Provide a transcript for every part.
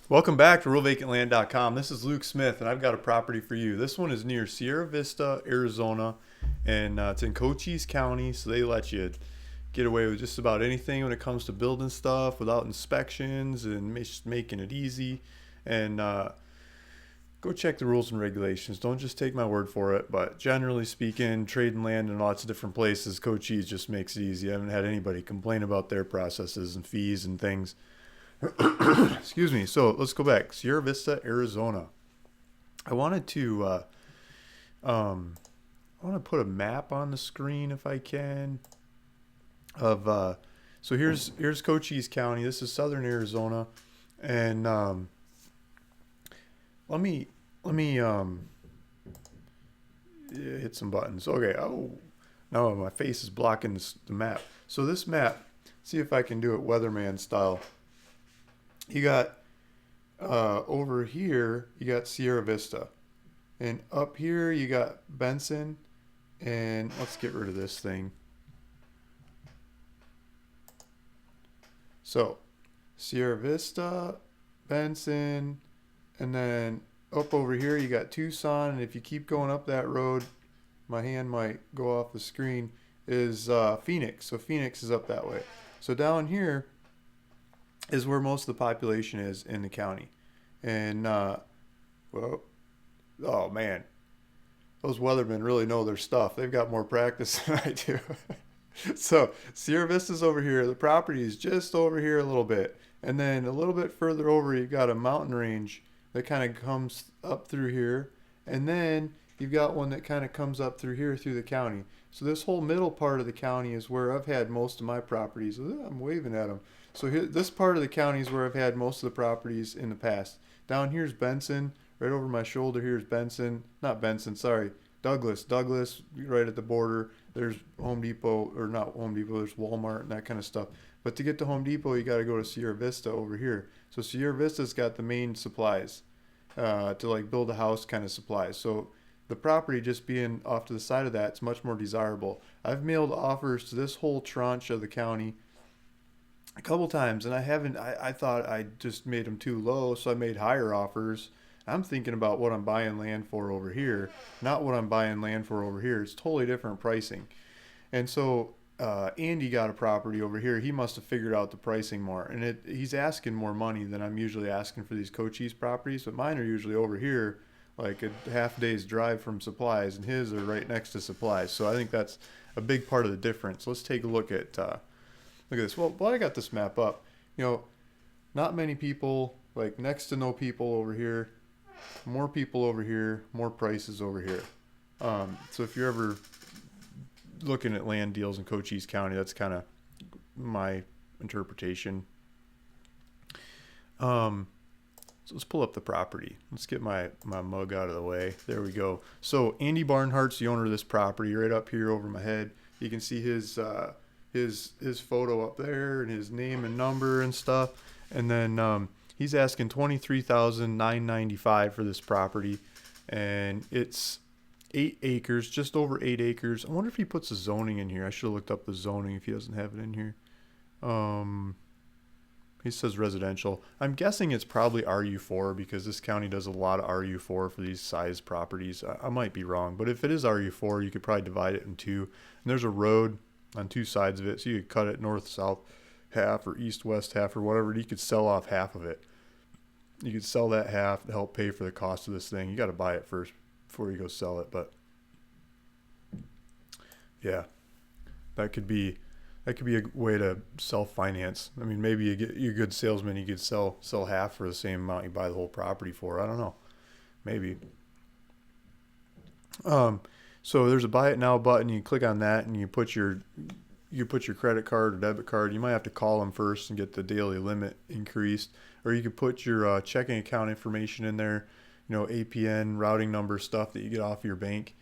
Welcome back to RealVacantLand.com. This is Luke Smith, and I've got a property for you. This one is near Sierra Vista, Arizona, and it's in Cochise County, so they let you get away with just about anything when it comes to building stuff without inspections and making it easy. And go check the rules and regulations. Don't just take my word for it, but generally speaking, trading land in lots of different places, Cochise just makes it easy. I haven't had anybody complain about their processes and fees and things. Excuse me. So let's go back. Sierra Vista, Arizona. I wanted to I want to put a map on the screen if I can of so here's Cochise County. This is southern Arizona, and let me hit some buttons. Okay. Oh, no, my face is blocking the map. So this map, see if I can do it weatherman style. You got over here, you got Sierra Vista. And up here, you got Benson. And let's get rid of this thing. So, Sierra Vista, Benson, and then up over here, you got Tucson. And if you keep going up that road, my hand might go off the screen, is Phoenix. So, Phoenix is up that way. So, down here is where most of the population is in the county. And, well, oh man, those weathermen really know their stuff. They've got more practice than I do. So, Sierra Vista's over here. The property is just over here a little bit. And then a little bit further over, you've got a mountain range that kind of comes up through here. And then you've got one that kind of comes up through here through the county. So, this whole middle part of the county is where I've had most of my properties. I'm waving at them. So here, this part of the county is where I've had most of the properties in the past. Down here's Benson. Right over my shoulder here is Benson. Not Benson, sorry. Douglas. Douglas, right at the border. There's Home Depot, or not Home Depot, there's Walmart and that kind of stuff. But to get to Home Depot, you got to go to Sierra Vista over here. So Sierra Vista's got the main supplies to like build a house kind of supplies. So the property just being off to the side of that, it's much more desirable. I've mailed offers to this whole tranche of the county a couple times, and I thought I just made them too low, so I made higher offers. I'm thinking about what I'm buying land for over here, not what I'm buying land for over here. It's totally different pricing. And so Andy got a property over here. He must have figured out the pricing more, and he's asking more money than I'm usually asking for these Cochise properties, but mine are usually over here like a half day's drive from supplies, and his are right next to supplies. So I think that's a big part of the difference. Let's take a look at this. Well, I got this map up. You know, not many people, like next to no people over here, more people over here, more prices over here. So if you're ever looking at land deals in Cochise County, that's kind of my interpretation. So let's pull up the property. Let's get my mug out of the way. There we go. So Andy Barnhart's the owner of this property right up here over my head. You can see his photo up there and his name and number and stuff. And then he's asking $23,995 for this property, and it's 8 acres, just over 8 acres. I wonder if he puts the zoning in here. I should have looked up the zoning if he doesn't have it in here. He says residential. I'm guessing it's probably RU4 because this county does a lot of RU4 for these size properties. I might be wrong, but if it is RU4, you could probably divide it in two. And there's a road on two sides of it, so you could cut it north-south half or east-west half or whatever. You could sell off half of it. You could sell that half to help pay for the cost of this thing. You got to buy it first before you go sell it, but yeah, that could be a way to self-finance. I mean, maybe you're a good salesman, you could sell half for the same amount you buy the whole property for. I don't know, maybe. So there's a buy it now button. You click on that and you put your credit card or debit card. You might have to call them first and get the daily limit increased, or you could put your checking account information in there, you know, APN, routing number, stuff that you get off your bank,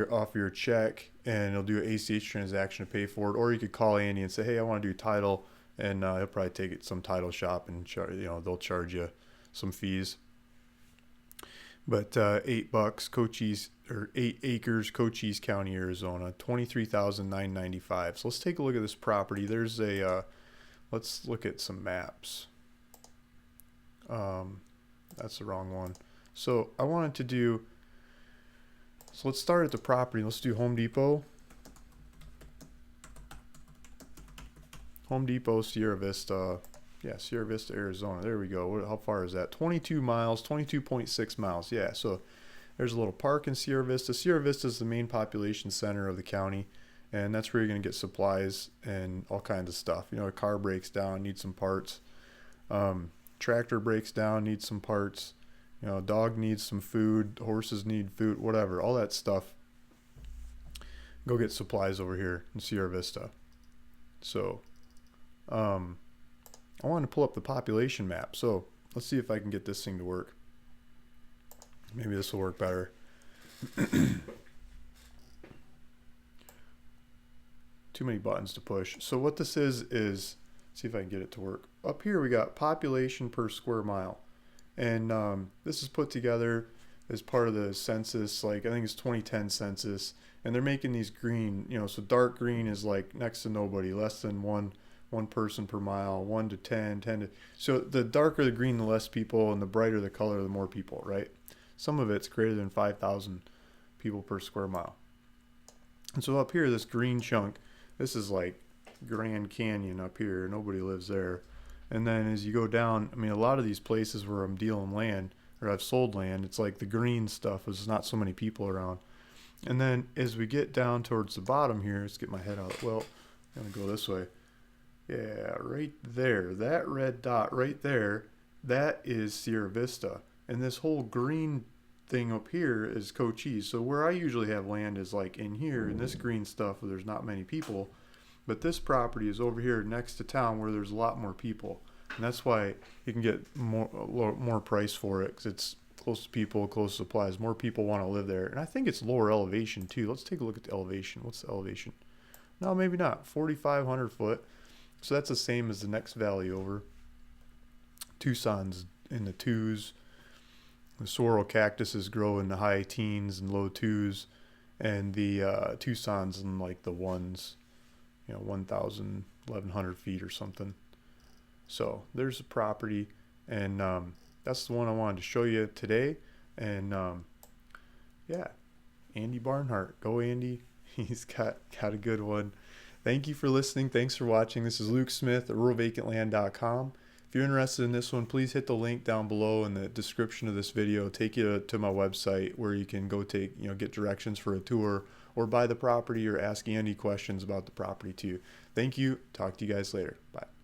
off your check, and it'll do an ACH transaction to pay for it. Or you could call Andy and say, hey, I want to do title, and he'll probably take it to some title shop and they'll charge you some fees. But $8 Cochise, or 8 acres, Cochise County, Arizona, $23,995. So let's take a look at this property. There's let's look at some maps. That's the wrong one. So I wanted to do, so let's start at the property. Let's do Home Depot. Home Depot, Sierra Vista. Yeah, Sierra Vista, Arizona. There we go. How far is that? 22 miles, 22.6 miles. Yeah, so there's a little park in Sierra Vista. Sierra Vista is the main population center of the county, and that's where you're going to get supplies and all kinds of stuff. You know, a car breaks down, needs some parts. Tractor breaks down, needs some parts. You know, a dog needs some food. Horses need food, whatever. All that stuff. Go get supplies over here in Sierra Vista. So, I wanted to pull up the population map. So, let's see if I can get this thing to work. Maybe this will work better. Too many buttons to push. So what this is, see if I can get it to work. Up here we got population per square mile. And this is put together as part of the census, like I think it's 2010 census. And they're making these green, you know, so dark green is like next to nobody, less than one person per mile, 1 to 10, 10 to... So the darker the green, the less people, and the brighter the color, the more people, right? Some of it's greater than 5,000 people per square mile. And so up here, this green chunk, this is like Grand Canyon up here. Nobody lives there. And then as you go down, I mean, a lot of these places where I'm dealing land, or I've sold land, it's like the green stuff, there's not so many people around. And then as we get down towards the bottom here, let's get my head out. Well, I'm going to go this way. Yeah, right there. That red dot right there, that is Sierra Vista. And this whole green thing up here is Cochise. So where I usually have land is like in here, in this green stuff where there's not many people. But this property is over here next to town where there's a lot more people. And that's why you can get more price for it, because it's close to people, close to supplies. More people want to live there. And I think it's lower elevation too. Let's take a look at the elevation. What's the elevation? No, maybe not. 4,500 foot. So that's the same as the next valley over. Tucson's in the twos. The sorrel cactuses grow in the high teens and low twos, and the Tucson's in like the ones, you know, 1,000, 1,100 feet or something. So there's the property, and that's the one I wanted to show you today. And yeah, Andy Barnhart, go Andy. He's got a good one. Thank you for listening. Thanks for watching. This is Luke Smith at ruralvacantland.com. If you're interested in this one, please hit the link down below in the description of this video. Take you to my website where you can go get directions for a tour, or buy the property, or ask Andy questions about the property too. Thank you. Talk to you guys later. Bye.